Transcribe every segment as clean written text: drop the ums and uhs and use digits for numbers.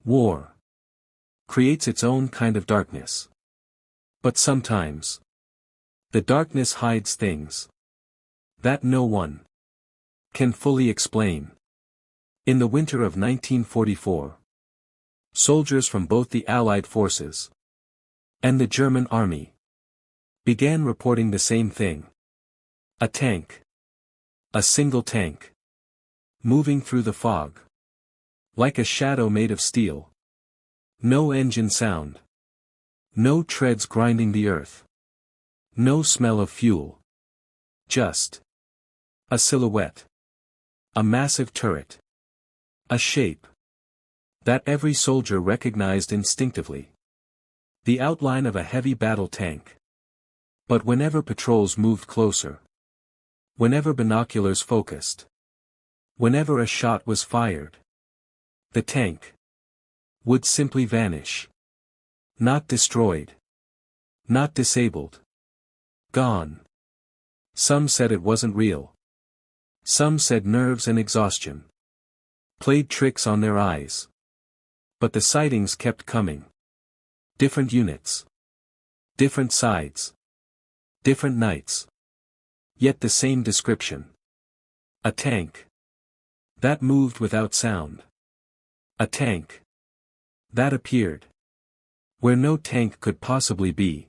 War creates its own kind of darkness. But sometimes, the darkness hides things that no one can fully explain. In the winter of 1944, soldiers from both the Allied forces and the German army began reporting the same thing. A tank. A single tank. Moving through the fog. Like a shadow made of steel. No engine sound. No treads grinding the earth. No smell of fuel. Just a silhouette. A massive turret. A shape that every soldier recognized instinctively. The outline of a heavy battle tank. But whenever patrols moved closer, whenever binoculars focused, whenever a shot was fired, the tank would simply vanish. Not destroyed. Not disabled. Gone. Some said it wasn't real. Some said nerves and exhaustion played tricks on their eyes. But the sightings kept coming. Different units. Different sides. Different nights. Yet the same description. A tank that moved without sound. A tank that appeared where no tank could possibly be.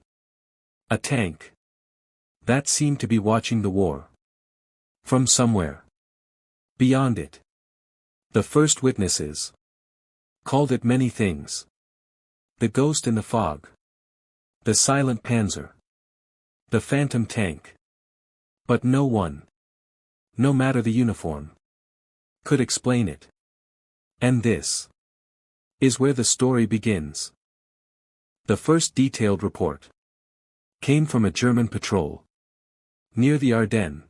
A tank that seemed to be watching the war from somewhere beyond it. The first witnesses called it many things. The ghost in the fog. The silent panzer. The phantom tank. But no one, no matter the uniform, could explain it. And this is where the story begins. The first detailed report came from a German patrol near the Ardennes.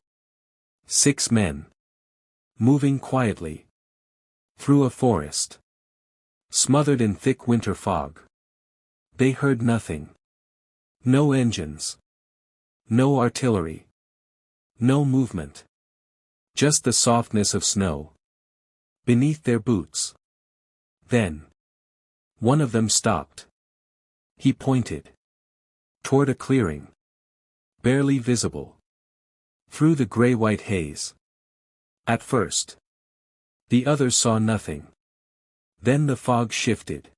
6 men moving quietly through a forest, smothered in thick winter fog. They heard nothing. No engines. No artillery. No movement. Just the softness of snow beneath their boots. Then one of them stopped. He pointed toward a clearing, barely visible through the gray-white haze. At first, the others saw nothing. Then the fog shifted.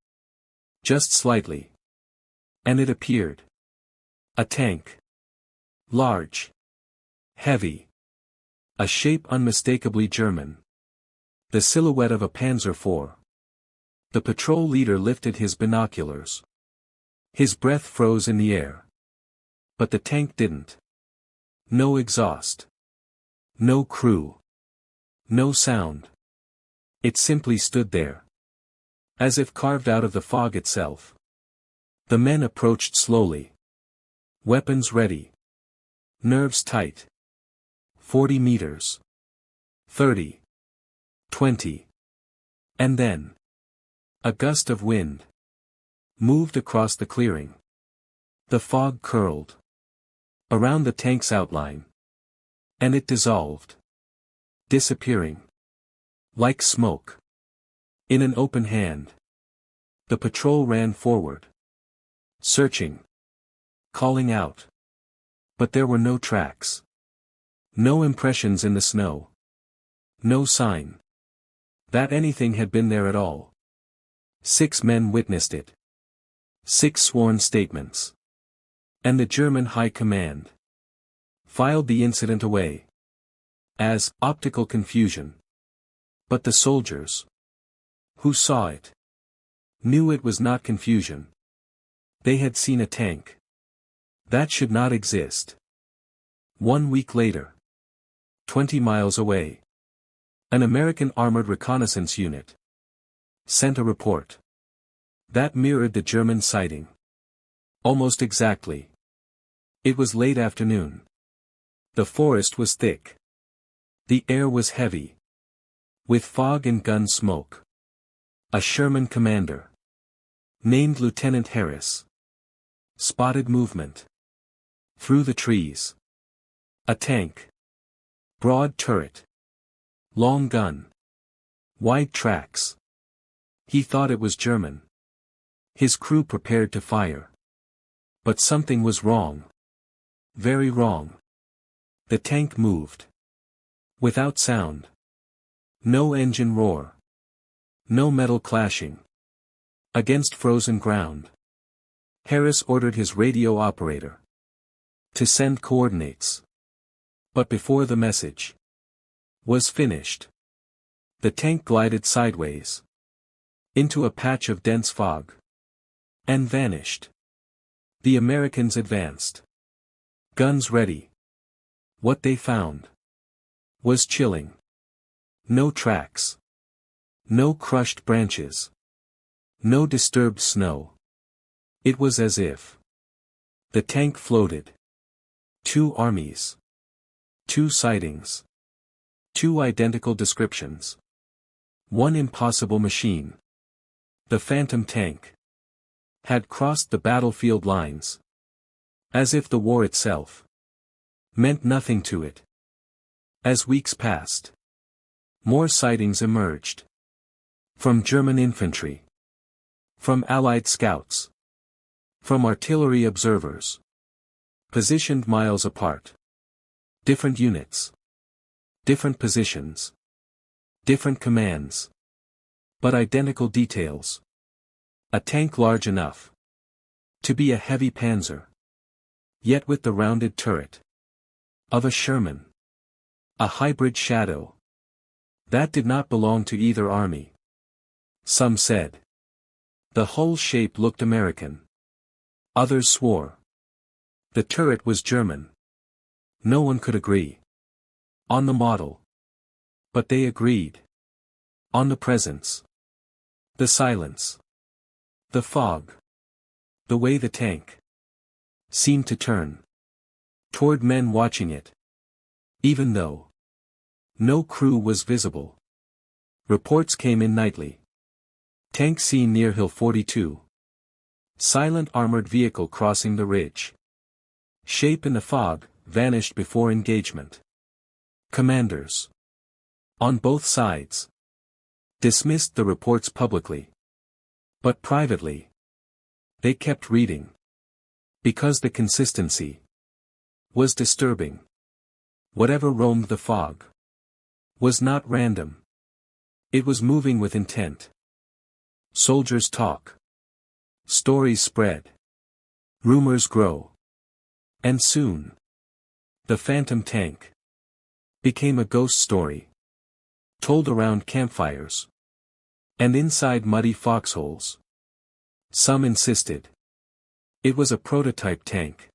Just slightly. And it appeared. A tank. Large. Heavy. A shape unmistakably German. The silhouette of a Panzer IV. The patrol leader lifted his binoculars. His breath froze in the air. But the tank didn't. No exhaust. No crew. No sound. It simply stood there. As if carved out of the fog itself. The men approached slowly. Weapons ready. Nerves tight. 40 meters. 30. 20. And then a gust of wind moved across the clearing. The fog curled around the tank's outline. And it dissolved. Disappearing. Like smoke. In an open hand. The patrol ran forward. Searching. Calling out. But there were no tracks. No impressions in the snow. No sign that anything had been there at all. 6 men witnessed it. 6 sworn statements. And the German High Command filed the incident away as optical confusion. But the soldiers who saw it knew it was not confusion. They had seen a tank that should not exist. 1 week later, 20 miles away, an American armored reconnaissance unit sent a report that mirrored the German sighting. Almost exactly. It was late afternoon. The forest was thick. The air was heavy with fog and gun smoke. A Sherman commander named Lieutenant Harris spotted movement through the trees. A tank. Broad turret. Long gun. Wide tracks. He thought it was German. His crew prepared to fire. But something was wrong. Very wrong. The tank moved. Without sound. No engine roar. No metal clashing. Against frozen ground. Harris ordered his radio operator to send coordinates. But before the message was finished, the tank glided sideways into a patch of dense fog and vanished. The Americans advanced. Guns ready. What they found was chilling. No tracks. No crushed branches. No disturbed snow. It was as if the tank floated. 2 armies. 2 sightings. 2 identical descriptions. 1 impossible machine. The phantom tank had crossed the battlefield lines. As if the war itself meant nothing to it. As weeks passed, more sightings emerged. From German infantry. From Allied scouts. From artillery observers. Positioned miles apart. Different units. Different positions. Different commands. But identical details. A tank large enough to be a heavy panzer. Yet with the rounded turret of a Sherman. A hybrid shadow. That did not belong to either army. Some said the whole shape looked American. Others swore the turret was German. No one could agree on the model. But they agreed on the presence. The silence. The fog. The way the tank seemed to turn toward men watching it. Even though no crew was visible. Reports came in nightly. Tank seen near Hill 42. Silent armored vehicle crossing the ridge. Shape in the fog, vanished before engagement. Commanders on both sides dismissed the reports publicly. But privately they kept reading. Because the consistency was disturbing. Whatever roamed the fog was not random. It was moving with intent. Soldiers talk. Stories spread. Rumors grow. And soon, the phantom tank became a ghost story. Told around campfires. And inside muddy foxholes. Some insisted it was a prototype tank.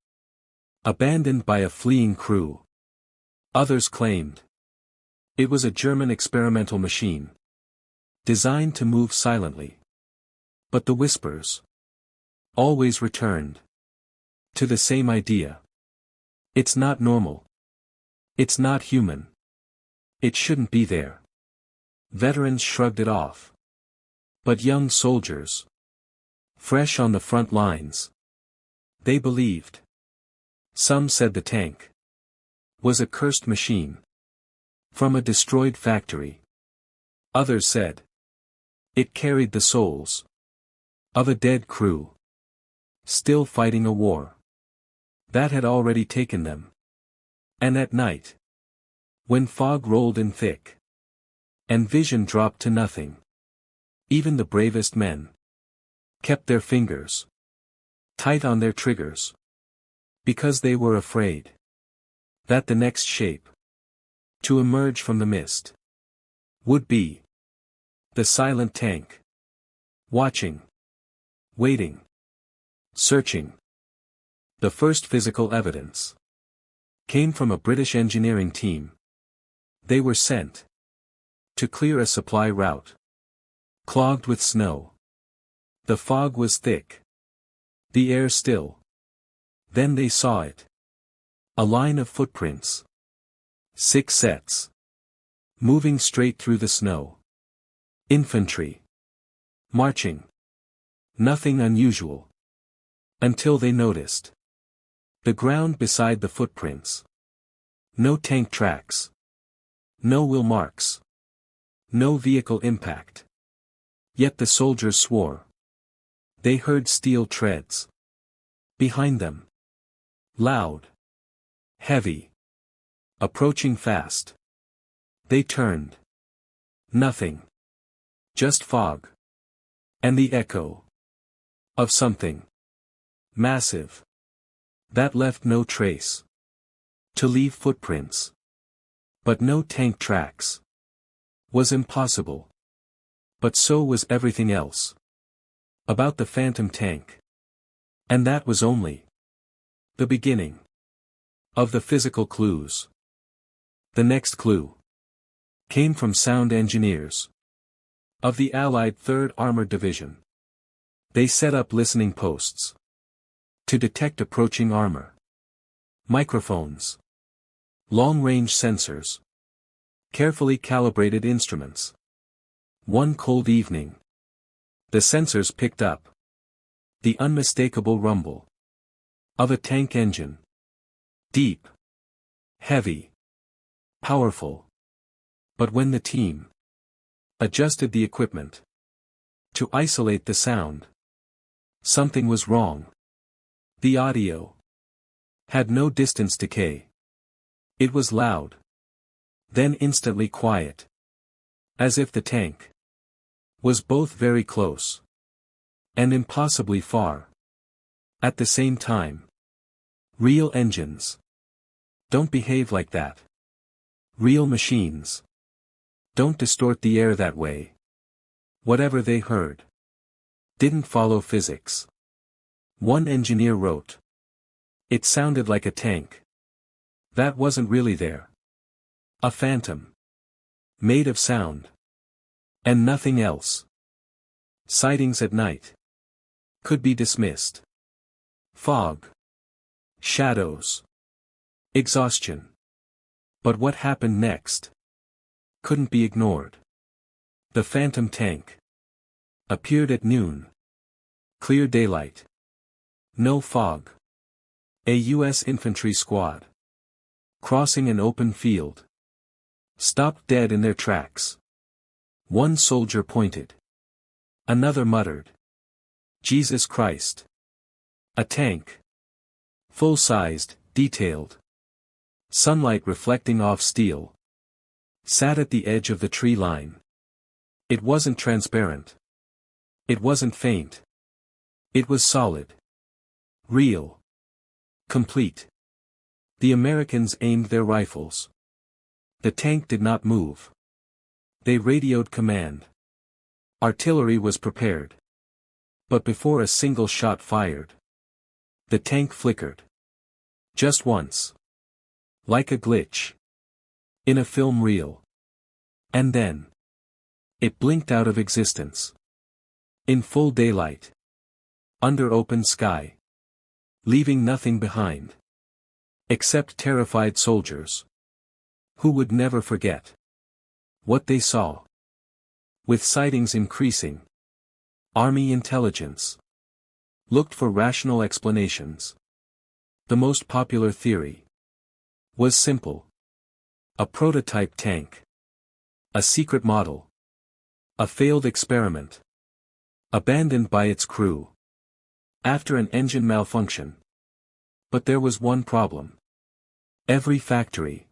Abandoned by a fleeing crew. Others claimed it was a German experimental machine. Designed to move silently. But the whispers always returned to the same idea. It's not normal. It's not human. It shouldn't be there. Veterans shrugged it off. But young soldiers, fresh on the front lines, they believed. Some said the tank was a cursed machine from a destroyed factory. Others said it carried the souls of a dead crew, still fighting a war that had already taken them. And at night, when fog rolled in thick and vision dropped to nothing, even the bravest men kept their fingers tight on their triggers, because they were afraid that the next shape to emerge from the mist would be the silent tank, watching, waiting, searching. The first physical evidence came from a British engineering team. They were sent to clear a supply route clogged with snow. The fog was thick, the air still. Then they saw it. A line of footprints. 6 sets. Moving straight through the snow. Infantry. Marching. Nothing unusual. Until they noticed the ground beside the footprints. No tank tracks. No wheel marks. No vehicle impact. Yet the soldiers swore. They heard steel treads. Behind them. Loud. Heavy. Approaching fast. They turned. Nothing. Just fog. And the echo. Of something. Massive. That left no trace. To leave footprints. But no tank tracks. Was impossible. But so was everything else. About the phantom tank. And that was only the beginning of the physical clues. The next clue came from sound engineers of the Allied 3rd Armored Division. They set up listening posts to detect approaching armor. Microphones. Long-range sensors. Carefully calibrated instruments. One cold evening, the sensors picked up the unmistakable rumble of a tank engine. Deep. Heavy. Powerful. But when the team adjusted the equipment to isolate the sound, something was wrong. The audio had no distance decay. It was loud. Then instantly quiet. As if the tank was both very close and impossibly far. At the same time. Real engines don't behave like that. Real machines don't distort the air that way. Whatever they heard didn't follow physics. One engineer wrote. It sounded like a tank that wasn't really there. A phantom. Made of sound. And nothing else. Sightings at night could be dismissed. Fog. Shadows. Exhaustion. But what happened next couldn't be ignored. The phantom tank appeared at noon. Clear daylight. No fog. A U.S. infantry squad crossing an open field. Stopped dead in their tracks. One soldier pointed. Another muttered. Jesus Christ. A tank. Full-sized, detailed. Sunlight reflecting off steel. Sat at the edge of the tree line. It wasn't transparent. It wasn't faint. It was solid. Real. Complete. The Americans aimed their rifles. The tank did not move. They radioed command. Artillery was prepared. But before a single shot fired, the tank flickered. Just once. Like a glitch. In a film reel. And then. It blinked out of existence. In full daylight. Under open sky. Leaving nothing behind. Except terrified soldiers. Who would never forget what they saw. With sightings increasing, Army intelligence looked for rational explanations. The most popular theory was simple. A prototype tank. A secret model. A failed experiment. Abandoned by its crew. After an engine malfunction. But there was one problem. Every factory.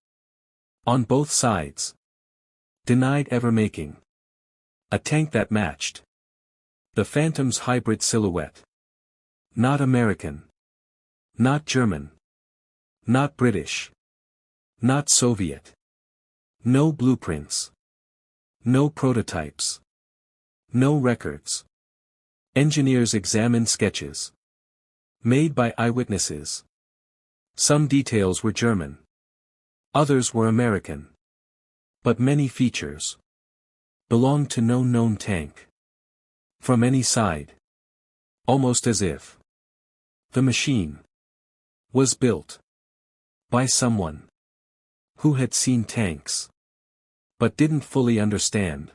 On both sides. Denied ever making a tank that matched the Phantom's hybrid silhouette. Not American. Not German. Not British. Not Soviet. No blueprints. No prototypes. No records. Engineers examined sketches made by eyewitnesses. Some details were German. Others were American. But many features belonged to no known tank. From any side. Almost as if the machine was built by someone who had seen tanks, but didn't fully understand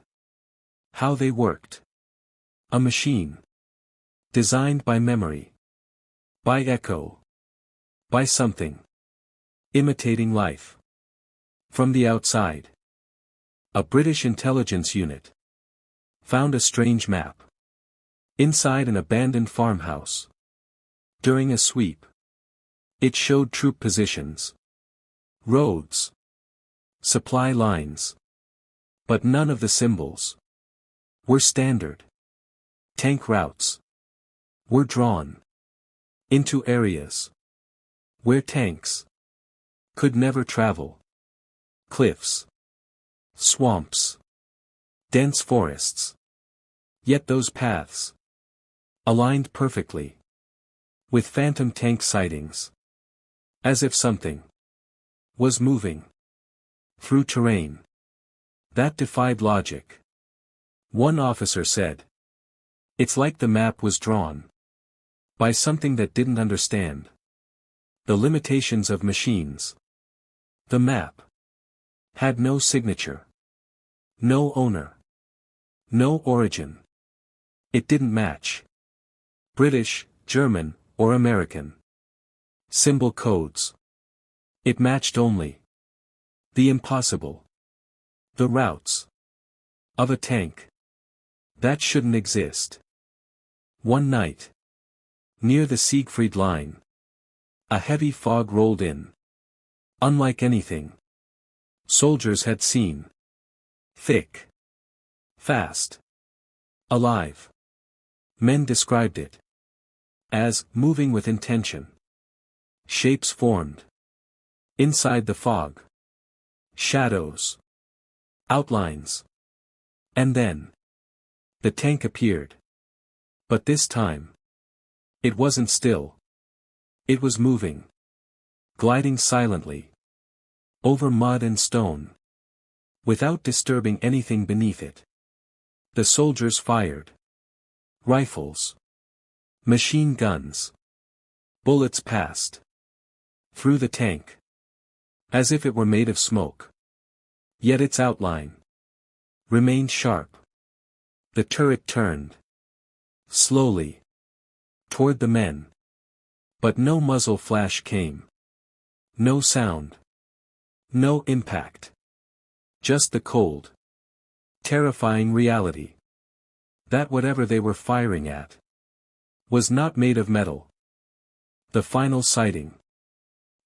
how they worked. A machine designed by memory, by echo, by something imitating life from the outside. A British intelligence unit Found a strange map. Inside an abandoned farmhouse. During a sweep. It showed troop positions. Roads. Supply lines. But none of the symbols were standard. Tank routes were drawn into areas where tanks could never travel. Cliffs. Swamps. Dense forests. Yet those paths aligned perfectly with phantom tank sightings. As if something was moving through terrain that defied logic. One officer said, "It's like the map was drawn by something that didn't understand the limitations of machines." The map had no signature, no owner, no origin. It didn't match British, German, or American symbol codes. It matched only the impossible. The routes of a tank that shouldn't exist. One night, near the Siegfried line, a heavy fog rolled in. Unlike anything soldiers had seen. Thick. Fast. Alive. Men described it as moving with intention. Shapes formed inside the fog. Shadows. Outlines. And then the tank appeared. But this time it wasn't still. It was moving. Gliding silently over mud and stone, without disturbing anything beneath it. The soldiers fired. Rifles. Machine guns. Bullets passed through the tank, as if it were made of smoke. Yet its outline remained sharp. The turret turned slowly toward the men. But no muzzle flash came. No sound. No impact. Just the cold, terrifying reality that whatever they were firing at was not made of metal. The final sighting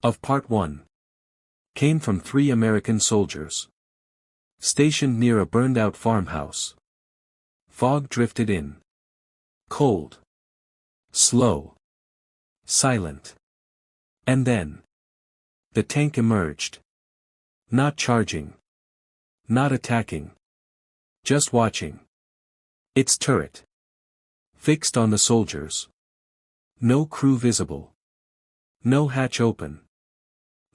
of Part 1 came from 3 American soldiers stationed near a burned-out farmhouse. Fog drifted in. Cold. Slow. Silent. And then the tank emerged. Not charging. Not attacking. Just watching. Its turret fixed on the soldiers. No crew visible. No hatch open.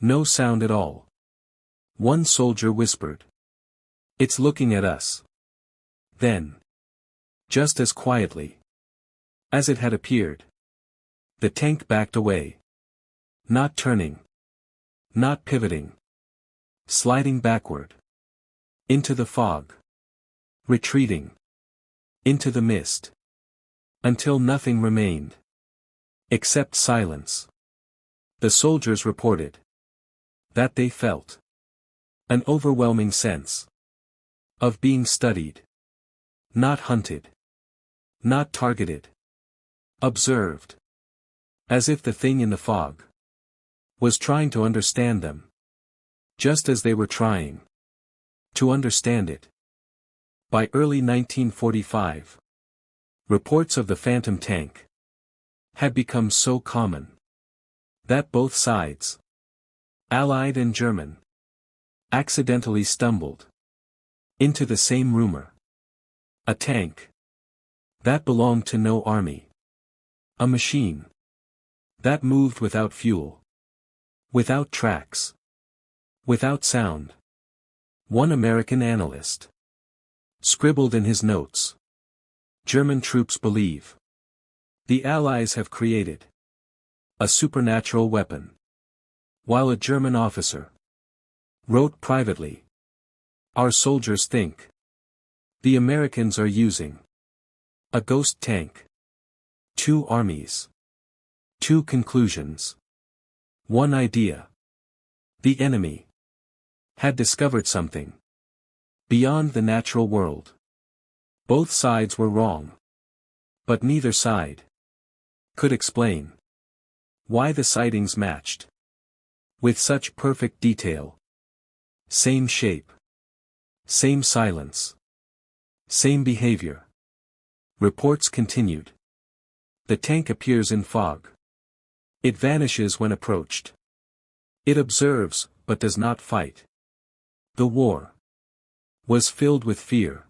No sound at all. One soldier whispered, "It's looking at us." Then, just as quietly as it had appeared, the tank backed away. Not turning. Not pivoting. Sliding backward. Into the fog. Retreating. Into the mist. Until nothing remained. Except silence. The soldiers reported that they felt an overwhelming sense of being studied. Not hunted. Not targeted. Observed. As if the thing in the fog was trying to understand them. Just as they were trying to understand it. By early 1945, reports of the Phantom tank had become so common that both sides, Allied and German, accidentally stumbled into the same rumor. A tank that belonged to no army. A machine that moved without fuel. Without tracks. Without sound. One American analyst scribbled in his notes, "German troops believe the Allies have created a supernatural weapon." While a German officer wrote privately, "Our soldiers think the Americans are using a ghost tank." 2 armies. 2 conclusions. 1 idea. The enemy had discovered something beyond the natural world. Both sides were wrong. But neither side could explain why the sightings matched with such perfect detail. Same shape. Same silence. Same behavior. Reports continued. The tank appears in fog. It vanishes when approached. It observes, but does not fight. The war was filled with fear.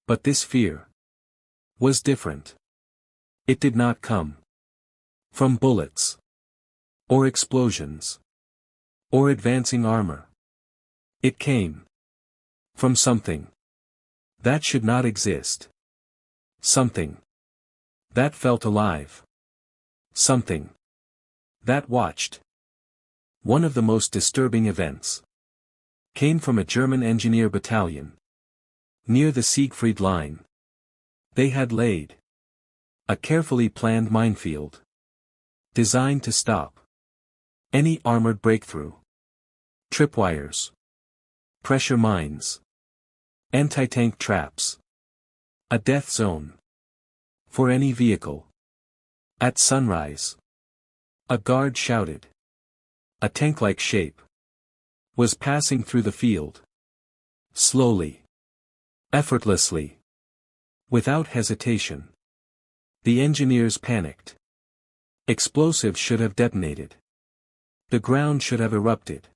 But this fear was different. It did not come from bullets, or explosions, or advancing armor. It came from something that should not exist. Something that felt alive. Something that watched. One of the most disturbing events came from a German engineer battalion near the Siegfried Line. They had laid a carefully planned minefield designed to stop any armored breakthrough. Tripwires, pressure mines, anti-tank traps. A death zone for any vehicle. At sunrise, a guard shouted. A tank-like shape was passing through the field. Slowly. Effortlessly. Without hesitation. The engineers panicked. Explosives should have detonated. The ground should have erupted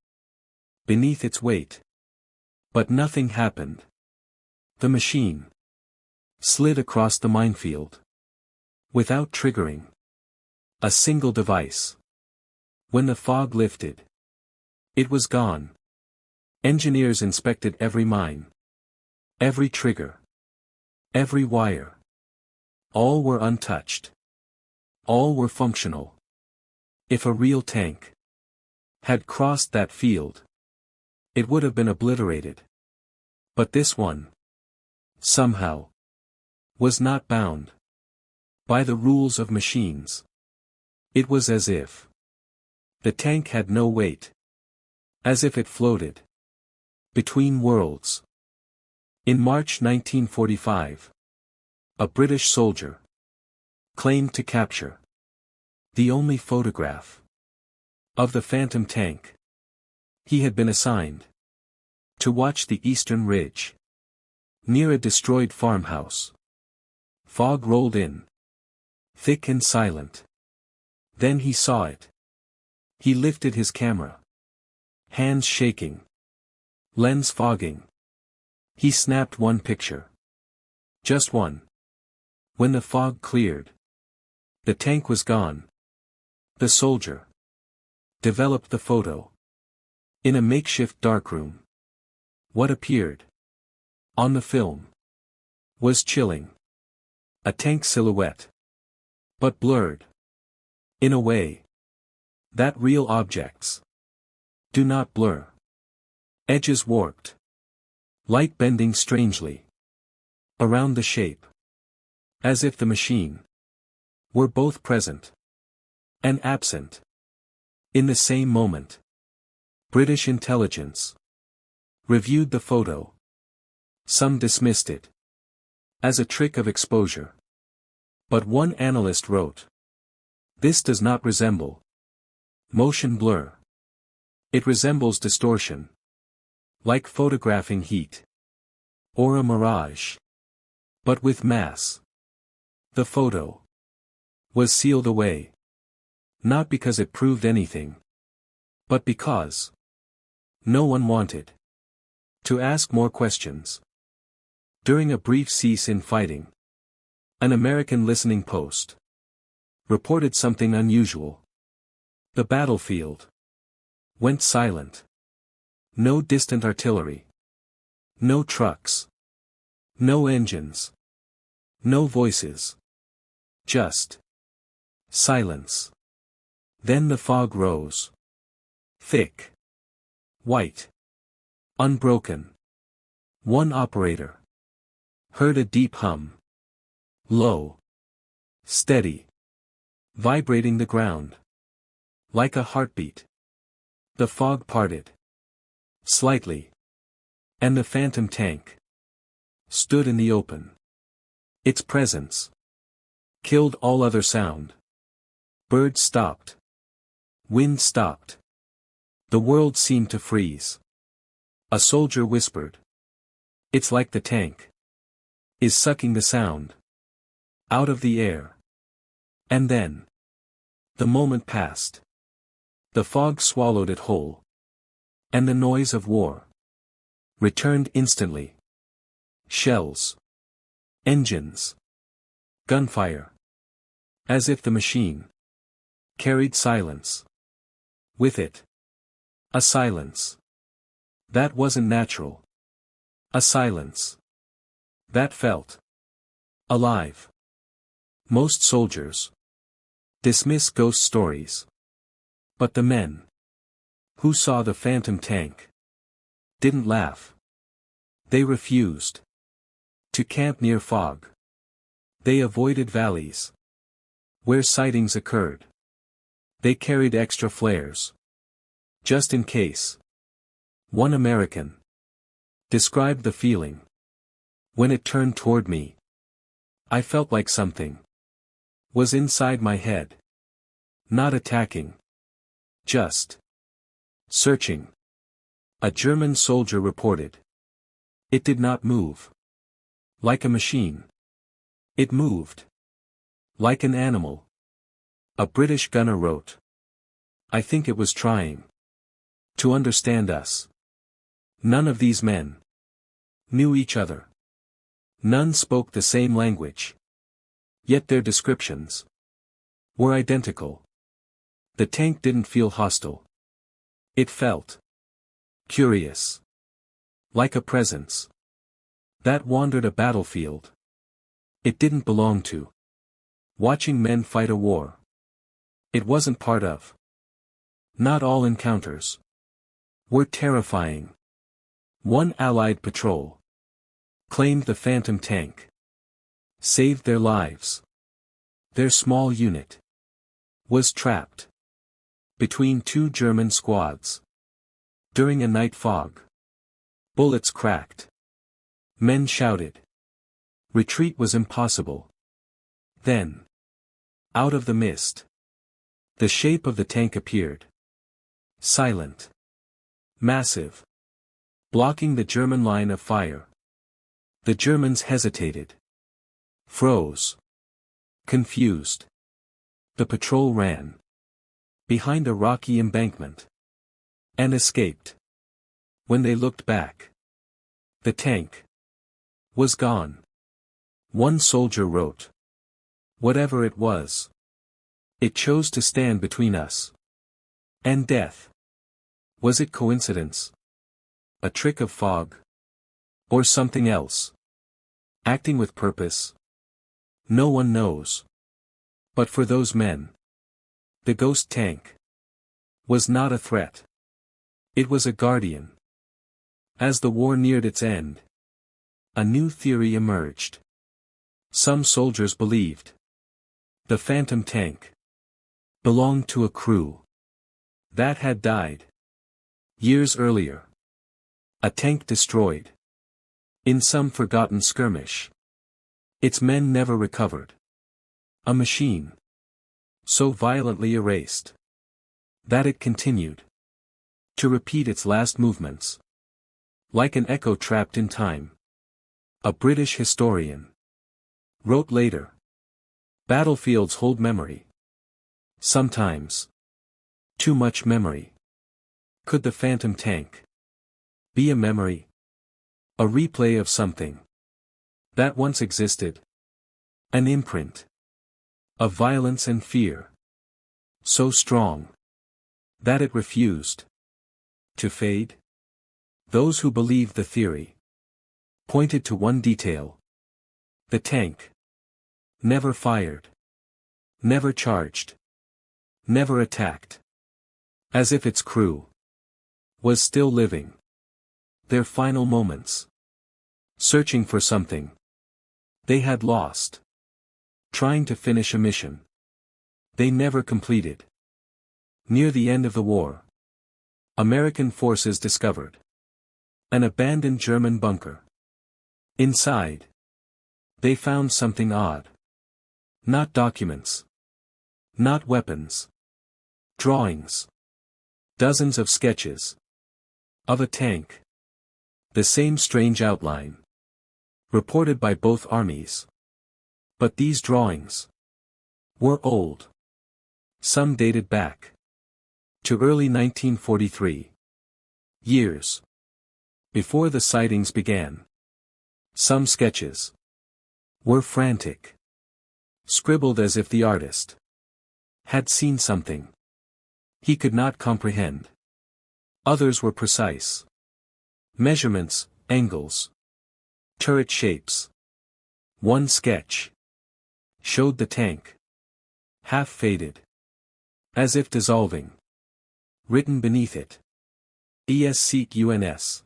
beneath its weight. But nothing happened. The machine slid across the minefield without triggering a single device. When the fog lifted, it was gone. Engineers inspected every mine, every trigger, every wire. All were untouched. All were functional. If a real tank had crossed that field, it would have been obliterated. But this one, somehow, was not bound by the rules of machines. It was as if the tank had no weight. As if it floated between worlds. In March 1945, a British soldier claimed to capture the only photograph of the Phantom tank. He had been assigned to watch the eastern ridge near a destroyed farmhouse. Fog rolled in, thick and silent. Then he saw it. He lifted his camera. Hands shaking. Lens fogging. He snapped one picture. Just one. When the fog cleared, the tank was gone. The soldier developed the photo in a makeshift darkroom. What appeared on the film was chilling. A tank silhouette, but blurred in a way that real objects do not blur. Edges warped. Light bending strangely around the shape. As if the machine were both present and absent in the same moment. British intelligence reviewed the photo. Some dismissed it as a trick of exposure. But one analyst wrote, "This does not resemble motion blur. It resembles distortion. Like photographing heat. Or a mirage. But with mass." The photo was sealed away. Not because it proved anything, but because no one wanted to ask more questions. During a brief cease in fighting, an American listening post reported something unusual. The battlefield went silent. No distant artillery. No trucks. No engines. No voices. Just silence. Then the fog rose. Thick. White. Unbroken. One operator heard a deep hum. Low. Steady. Vibrating the ground. Like a heartbeat. The fog parted. Slightly. And the Phantom tank stood in the open. Its presence killed all other sound. Birds stopped. Wind stopped. The world seemed to freeze. A soldier whispered. "It's like the tank is sucking the sound out of the air." And then the moment passed. The fog swallowed it whole. And the noise of war returned instantly. Shells. Engines. Gunfire. As if the machine carried silence with it. A silence that wasn't natural. A silence that felt alive. Most soldiers dismiss ghost stories. But the men who saw the phantom tank didn't laugh. They refused to camp near fog. They avoided valleys where sightings occurred. They carried extra flares just in case. One American described the feeling. "When it turned toward me, I felt like something was inside my head. Not attacking. Just searching." A German soldier reported. "It did not move like a machine. It moved like an animal." A British gunner wrote. "I think it was trying to understand us." None of these men knew each other. None spoke the same language. Yet their descriptions were identical. The tank didn't feel hostile. It felt curious. Like a presence that wandered a battlefield it didn't belong to. Watching men fight a war it wasn't part of. Not all encounters were terrifying. One Allied patrol claimed the phantom tank saved their lives. Their small unit was trapped between two German squads during a night fog. Bullets cracked. Men shouted. Retreat was impossible. Then, out of the mist, the shape of the tank appeared. Silent. Massive. Blocking the German line of fire. The Germans hesitated. Froze. Confused. The patrol ran behind a rocky embankment and escaped. When they looked back, the tank was gone. One soldier wrote. "Whatever it was, it chose to stand between us and death." Was it coincidence? A trick of fog? Or something else? Acting with purpose? No one knows. But for those men, the ghost tank was not a threat. It was a guardian. As the war neared its end, a new theory emerged. Some soldiers believed the phantom tank belonged to a crew that had died years earlier. A tank destroyed in some forgotten skirmish. Its men never recovered. A machine so violently erased that it continued to repeat its last movements. Like an echo trapped in time. A British historian wrote later. Battlefields hold memory. Sometimes too much memory. Could the phantom tank be a memory? A replay of something that once existed? An imprint of violence and fear, so strong that it refused to fade? Those who believed the theory pointed to one detail. The tank never fired, never charged, never attacked. As if its crew was still living their final moments, searching for something they had lost, trying to finish a mission they never completed. Near the end of the war, American forces discovered an abandoned German bunker. Inside, They found something odd. Not documents. Not weapons. Drawings. Dozens of sketches. Of a tank. The same strange outline. Reported by both armies. But these drawings were old. Some dated back to early 1943. Years before the sightings began. Some sketches were frantic. Scribbled as if the artist had seen something he could not comprehend. Others were precise. Measurements, angles, turret shapes. One sketch showed the tank, half faded, as if dissolving. Written beneath it, ESCUNS.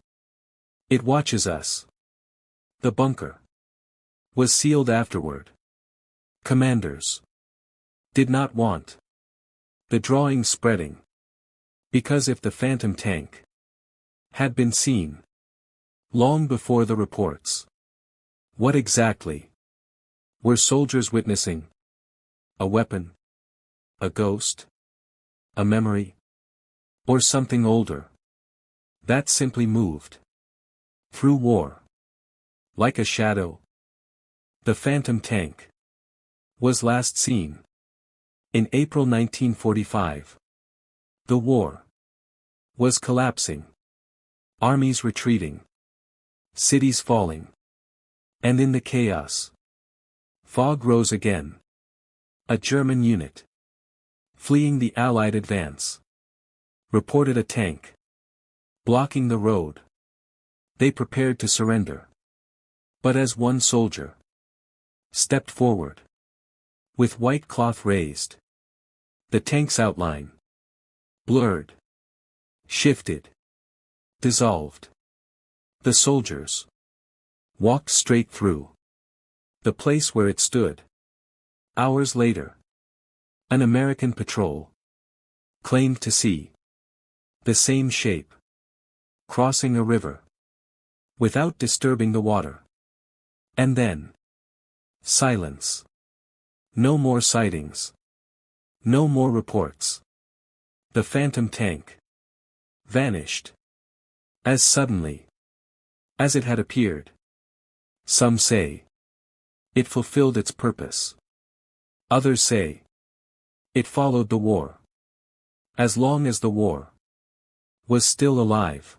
It watches us. The bunker was sealed afterward. Commanders did not want the drawing spreading, because if the phantom tank had been seen long before the reports, what exactly were soldiers witnessing? A weapon? A ghost? A memory? Or something older that simply moved through war like a shadow? The phantom tank was last seen in April 1945. The war was collapsing. Armies retreating. Cities falling. And in the chaos, fog rose again. A German unit, fleeing the Allied advance, reported a tank blocking the road. They prepared to surrender. But as one soldier stepped forward, with white cloth raised, the tank's outline blurred, shifted, dissolved. The soldiers walked straight through the place where it stood. Hours later, an American patrol claimed to see the same shape crossing a river without disturbing the water. And then silence. No more sightings. No more reports. The phantom tank vanished as suddenly as it had appeared. Some say it fulfilled its purpose. Others say it followed the war. As long as the war was still alive.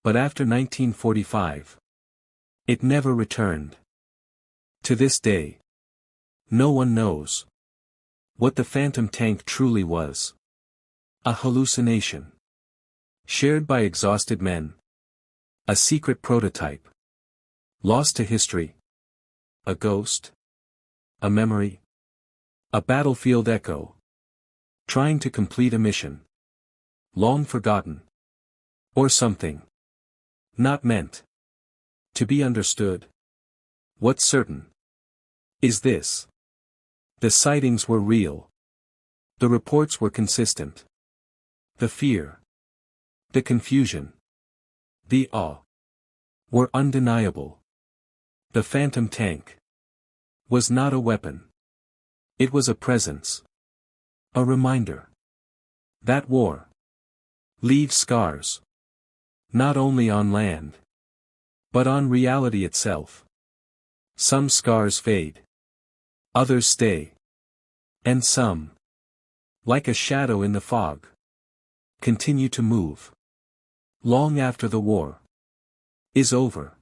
But after 1945, it never returned. To this day, no one knows what the phantom tank truly was. A hallucination shared by exhausted men. A secret prototype lost to history. A ghost. A memory. A battlefield echo trying to complete a mission long forgotten. Or something not meant to be understood. What's certain is this: the sightings were real. The reports were consistent. The fear, the confusion, the awe were undeniable. The phantom tank was not a weapon. It was a presence. A reminder that war leaves scars. Not only on land, but on reality itself. Some scars fade. Others stay. And some, like a shadow in the fog, continue to move long after the war is over.